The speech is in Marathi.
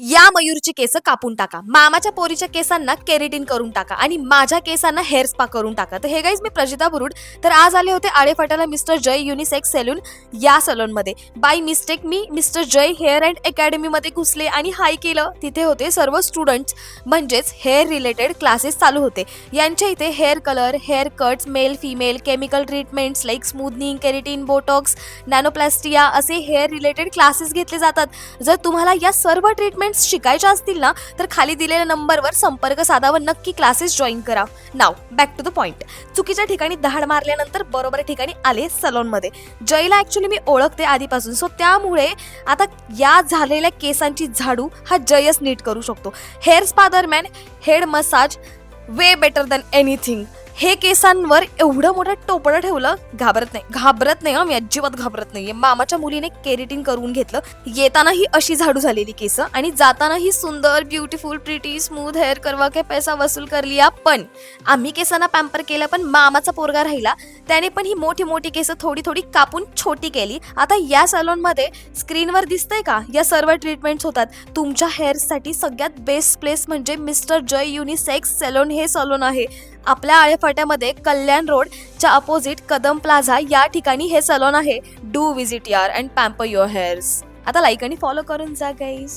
या मयूरची केस कापून टाका, मामाच्या पोरीच्या केसांना केरेटिन करून टाका आणि माझ्या केसांना हेअर स्पा करून टाका. तर हे गाईज मी प्रजिता बुरुड. तर आज आले होते आळेफाट्याला मिस्टर जय युनिसेक्स सलून या सलूनमध्ये. बाय मिस्टेक मी मिस्टर जय हेअर अँड अकॅडमीमध्ये घुसले आणि हाय केलं. तिथे होते सर्व स्टुडंट्स, म्हणजेच हेअर रिलेटेड क्लासेस चालू होते. यांच्या इथे hair colour, hair cuts, male female, chemical treatments like smoothening, keratin, botox, nanoplastia असे हेअर रिलेटेड क्लासेस घेतले जातात. जर तुम्हाला या सर्व ट्रीटमेंट शिकायच्या असतील ना, तर खाली दिलेल्या नंबरवर संपर्क साधा व नक्की क्लासेस जॉईन करा. नाव बॅक टू द पॉइंट. चुकीच्या ठिकाणी धाड मारल्यानंतर बरोबर ठिकाणी आले सलूनमध्ये. जयला ऍक्च्युली मी ओळखते आधीपासून, सो त्यामुळे आता या झालेल्या केसांची झाडू हा जयच नीट करू शकतो. हेअर स्पा दरम्यान head massage way better than anything. हे केसांवर एवढं मोठं टोपडं ठेवलं. घाबरत नाही मी अजिबात घाबरत नाहीये. मामाच्या मुलीने केरेटिन करून घेतलं. येताना ही अशी झाडू झालेली केस आणि जाताना ही सुंदर ब्युटिफुल प्रिटी स्मूथ हेअर करवा के पैसा वसूल कर लिया. पण आम्ही केसांना पॅम्पर केलं, पण मामाचा पोरगा राहिला, त्याने पण ही मोठी मोठी केस थोडी थोडी कापून छोटी केली. आता या सलूनमध्ये स्क्रीनवर दिसतंय का, या सर्व ट्रीटमेंट्स होतात. तुमच्या हेअरसाठी सगळ्यात बेस्ट प्लेस म्हणजे मिस्टर जय युनिसेक्स सलून हे सलून आहे. आपल्या आळेफाट्यामध्ये कल्याण रोडच्या अपोजिट कदम प्लाझा या ठिकाणी हे सलून आहे. डू विजिट यार अँड पॅम्पर युअर हेअर्स. आता लाईक आणि फॉलो करून जा गाईज.